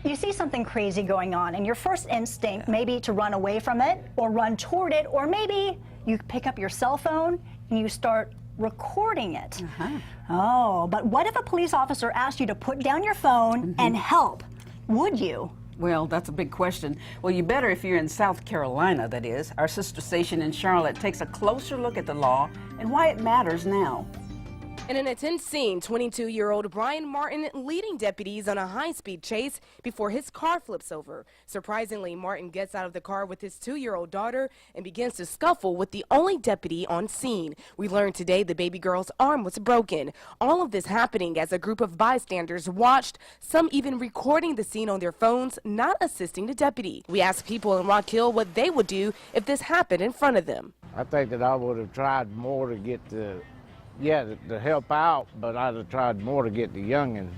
You see something crazy going on, and your first instinct may be to run away from it or run toward it, or maybe you pick up your cell phone and you start recording it. Oh, but what if a police officer asked you to put down your phone and help? Would you? Well, that's a big question. Well, you better if you're in South Carolina, that is. Our sister station in Charlotte takes a closer look at the law and why it matters now. In an intense scene, 22-year-old Brian Martin leading deputies on a high-speed chase before his car flips over. Surprisingly, Martin gets out of the car with his 2-year-old daughter and begins to scuffle with the only deputy on scene. We learned today the baby girl's arm was broken. All of this happening as a group of bystanders watched, some even recording the scene on their phones, not assisting the deputy. We asked people in Rock Hill what they would do if this happened in front of them. I think that I would have tried more to get to help out, but I'd have tried more to get the youngin'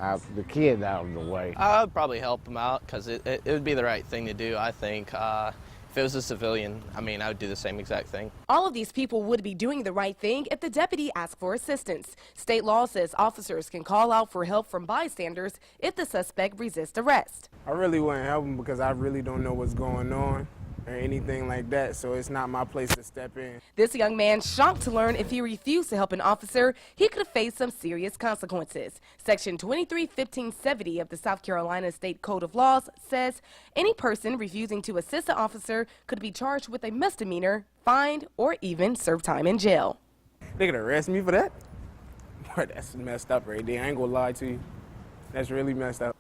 out, the kid out of the way. I would probably help him out because it would be the right thing to do, I think. If it was a civilian, I mean, I would do the same exact thing. All of these people would be doing the right thing if the deputy asked for assistance. State law says officers can call out for help from bystanders if the suspect resists arrest. I really wouldn't help him because I really don't know what's going on or anything like that, so it's not my place to step in. This young man shocked to learn if he refused to help an officer, he could face some serious consequences. Section 23-1570 of the South Carolina State Code of Laws says any person refusing to assist an officer could be charged with a misdemeanor, fined, or even serve time in jail. They could arrest me for that? Boy, that's messed up right there. I ain't gonna lie to you. That's really messed up.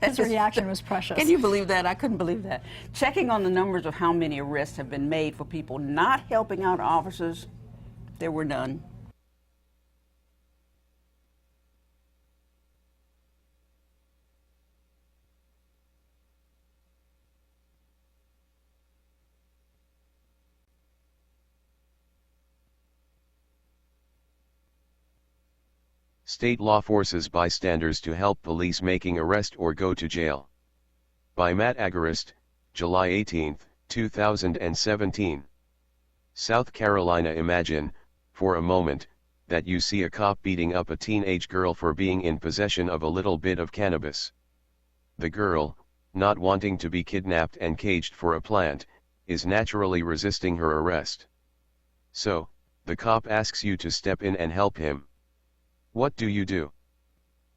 His reaction was precious. Can you believe that? I couldn't believe that. Checking on the numbers of how many arrests have been made for people not helping out officers, there were none. State law forces bystanders to help police making arrest or go to jail. By Matt Agarist, July 18, 2017. South Carolina. Imagine, for a moment, that you see a cop beating up a teenage girl for being in possession of a little bit of cannabis. The girl, not wanting to be kidnapped and caged for a plant, is naturally resisting her arrest. So, the cop asks you to step in and help him. What do you do?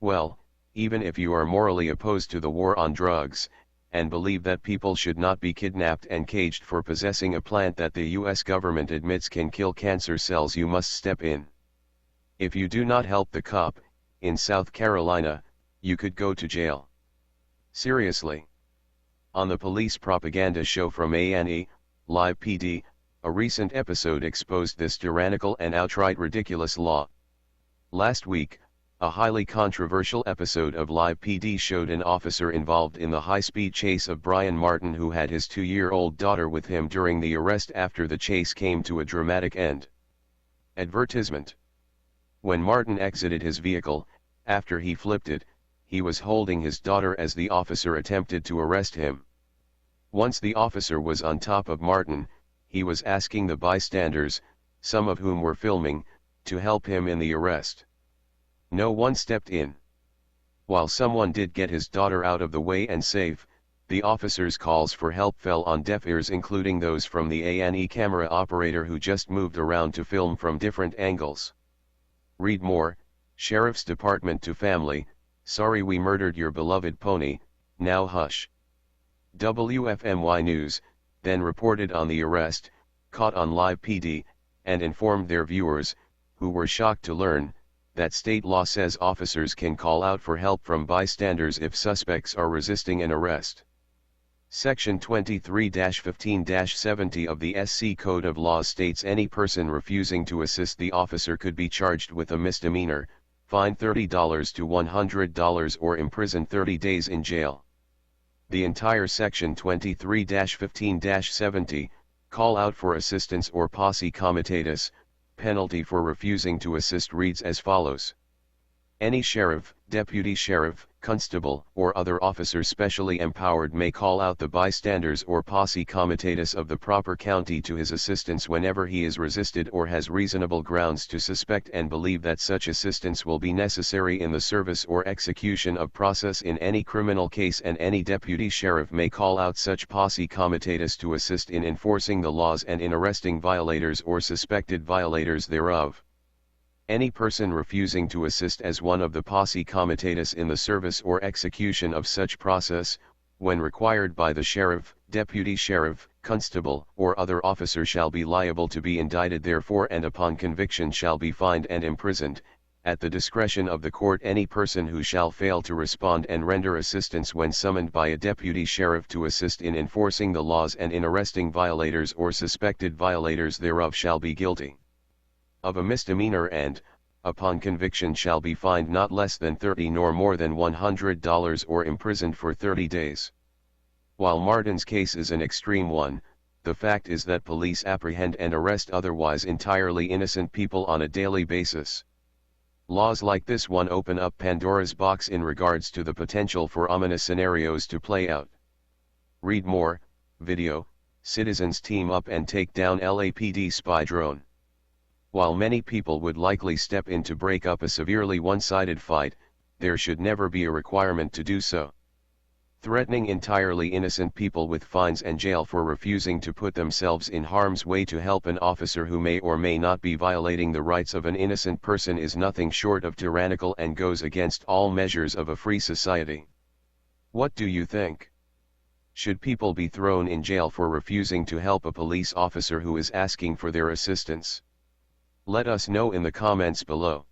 Well, even if you are morally opposed to the war on drugs, and believe that people should not be kidnapped and caged for possessing a plant that the US government admits can kill cancer cells, you must step in. If you do not help the cop, in South Carolina, you could go to jail. Seriously. On the police propaganda show from A&E, Live PD, a recent episode exposed this tyrannical and outright ridiculous law. Last week, a highly controversial episode of Live PD showed an officer involved in the high-speed chase of Brian Martin, who had his 2-year-old daughter with him during the arrest after the chase came to a dramatic end. Advertisement. When Martin exited his vehicle, after he flipped it, he was holding his daughter as the officer attempted to arrest him. Once the officer was on top of Martin, he was asking the bystanders, some of whom were filming, to help him in the arrest. No one stepped in. While someone did get his daughter out of the way and safe, the officer's calls for help fell on deaf ears, including those from the A&E camera operator who just moved around to film from different angles. Read more, Sheriff's Department to family, sorry we murdered your beloved pony, now hush. WFMY News then reported on the arrest, caught on Live PD, and informed their viewers, who were shocked to learn, that state law says officers can call out for help from bystanders if suspects are resisting an arrest. Section 23-15-70 of the SC Code of Laws states any person refusing to assist the officer could be charged with a misdemeanor, fined $30 to $100 or imprisoned 30 days in jail. The entire Section 23-15-70, call out for assistance or posse comitatus, penalty for refusing to assist reads as follows. Any sheriff, deputy sheriff, constable, or other officer specially empowered may call out the bystanders or posse comitatus of the proper county to his assistance whenever he is resisted or has reasonable grounds to suspect and believe that such assistance will be necessary in the service or execution of process in any criminal case, and any deputy sheriff may call out such posse comitatus to assist in enforcing the laws and in arresting violators or suspected violators thereof. Any person refusing to assist as one of the posse comitatus in the service or execution of such process, when required by the sheriff, deputy sheriff, constable, or other officer, shall be liable to be indicted therefor, and upon conviction shall be fined and imprisoned, at the discretion of the court. Any person who shall fail to respond and render assistance when summoned by a deputy sheriff to assist in enforcing the laws and in arresting violators or suspected violators thereof shall be guilty of a misdemeanor, and, upon conviction, shall be fined not less than $30 nor more than $100 or imprisoned for 30 days. While Martin's case is an extreme one, the fact is that police apprehend and arrest otherwise entirely innocent people on a daily basis. Laws like this one open up Pandora's box in regards to the potential for ominous scenarios to play out. Read more, video, citizens team up and take down LAPD spy drone. While many people would likely step in to break up a severely one-sided fight, there should never be a requirement to do so. Threatening entirely innocent people with fines and jail for refusing to put themselves in harm's way to help an officer who may or may not be violating the rights of an innocent person is nothing short of tyrannical and goes against all measures of a free society. What do you think? Should people be thrown in jail for refusing to help a police officer who is asking for their assistance? Let us know in the comments below.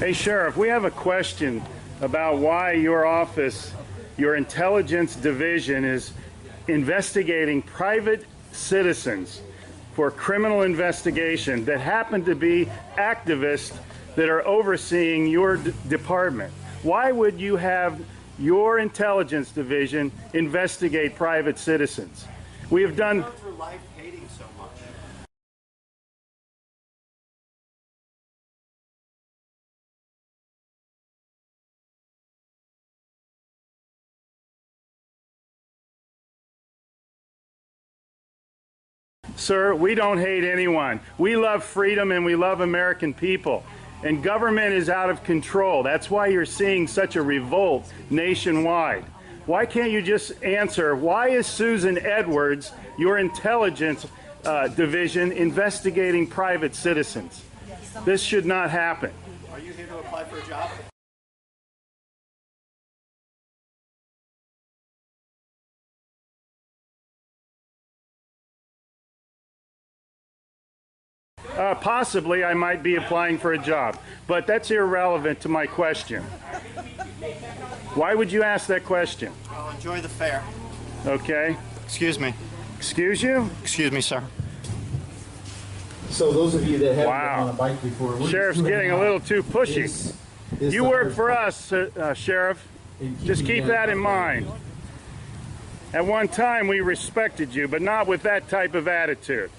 Hey Sheriff, we have a question about why your office, your intelligence division, is investigating private citizens for criminal investigation that happen to be activists that are overseeing your department. Why would you have your intelligence division investigate private citizens? We have done... Sir, we don't hate anyone. We love freedom and we love American people. And government is out of control. That's why you're seeing such a revolt nationwide. Why can't you just answer, why is Susan Edwards, your intelligence division, investigating private citizens? This should not happen. Are you here to apply for a job? Possibly I might be applying for a job, but that's irrelevant to my question. Why would you ask that question? Well, enjoy the fair. Okay. Excuse me. Excuse you? Excuse me, sir. So those of you that haven't Wow. been on a bike before, we're Sheriff's just getting a little too pushy. You work for us, Sheriff. Just keep that in mind. At one time we respected you, but not with that type of attitude.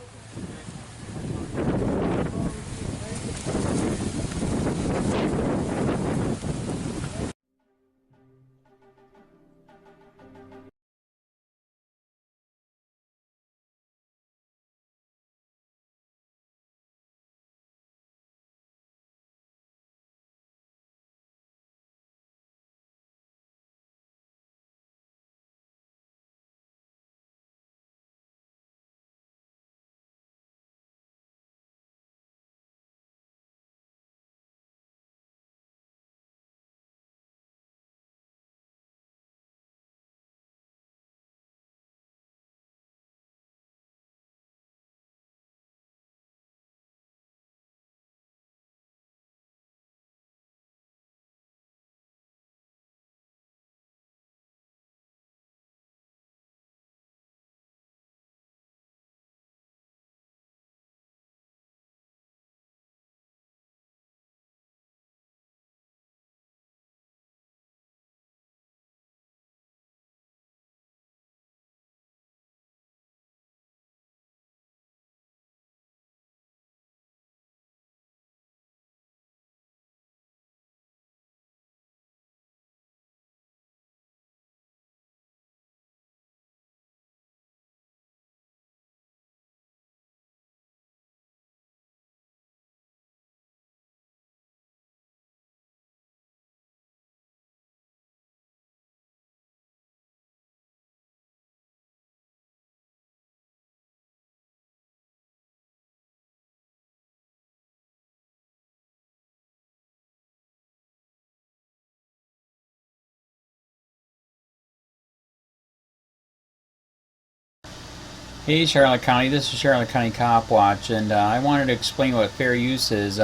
Hey Charlotte County, this is Charlotte County Cop Watch, and I wanted to explain what fair use is.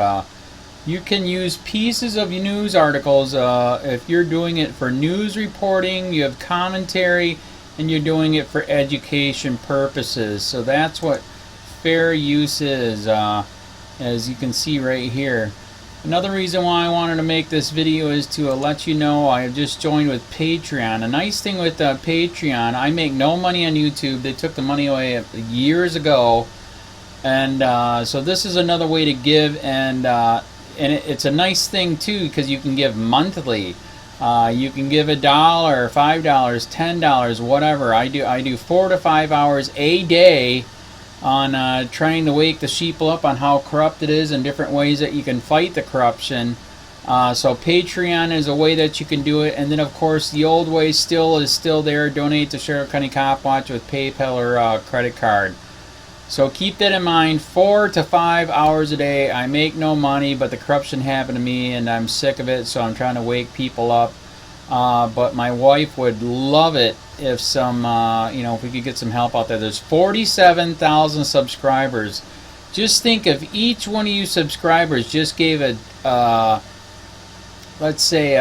You can use pieces of news articles if you're doing it for news reporting, you have commentary, and you're doing it for education purposes. So that's what fair use is, as you can see right here. Another reason why I wanted to make this video is to let you know I have just joined with Patreon. A nice thing with Patreon, I make no money on YouTube. They took the money away years ago, and so this is another way to give, and it's a nice thing too because you can give monthly. You can give $1, $5, $10, whatever. I do 4 to 5 hours a day on trying to wake the sheep up on how corrupt it is and different ways that you can fight the corruption. So Patreon is a way that you can do it, and then of course the old way is still there. Donate to Sheriff County Cop Watch with PayPal or credit card. So keep that in mind. 4 to 5 hours a day. I make no money, but the corruption happened to me and I'm sick of it, so I'm trying to wake people up. But my wife would love it if if we could get some help out there. There's 47,000 subscribers. Just think if each one of you subscribers just gave let's say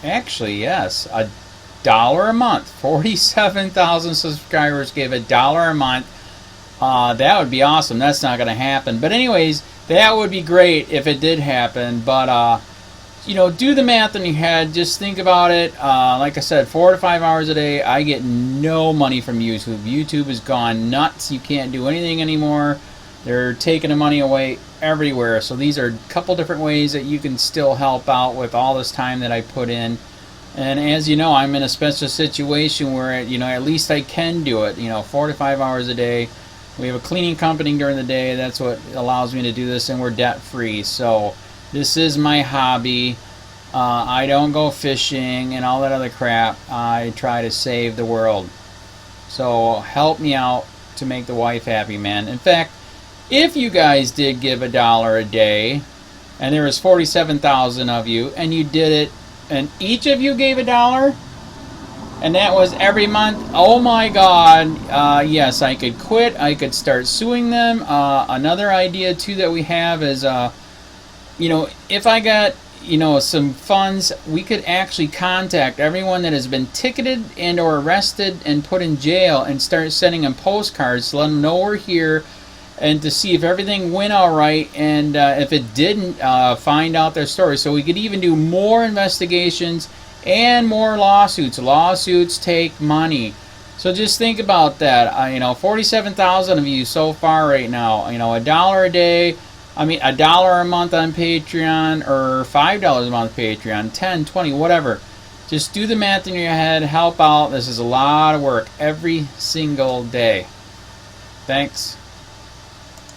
actually yes, $1 a month. 47,000 subscribers gave $1 a month. That would be awesome. That's not going to happen. But anyways, that would be great if it did happen. But do the math in your head. Just think about it. Like I said, 4 to 5 hours a day. I get no money from YouTube. YouTube has gone nuts. You can't do anything anymore. They're taking the money away everywhere. So these are a couple different ways that you can still help out with all this time that I put in. And as you know, I'm in a special situation where, at least I can do it. 4 to 5 hours a day. We have a cleaning company during the day. That's what allows me to do this, and we're debt free. So this is my hobby. I don't go fishing and all that other crap. I try to save the world. So help me out to make the wife happy, man. In fact, if you guys did give $1 a day, and there was 47,000 of you, and you did it, and each of you gave $1, and that was every month, oh my God, yes, I could quit. I could start suing them. Another idea too that we have is, if I got, some funds, we could actually contact everyone that has been ticketed and or arrested and put in jail and start sending them postcards to let them know we're here, and to see if everything went all right, and if it didn't, find out their story. So we could even do more investigations and more lawsuits. Lawsuits take money. So just think about that. 47,000 of you so far right now. $1 a day. $1 a month on Patreon, or $5 a month Patreon, 10, 20, whatever. Just do the math in your head. Help out. This is a lot of work every single day. Thanks.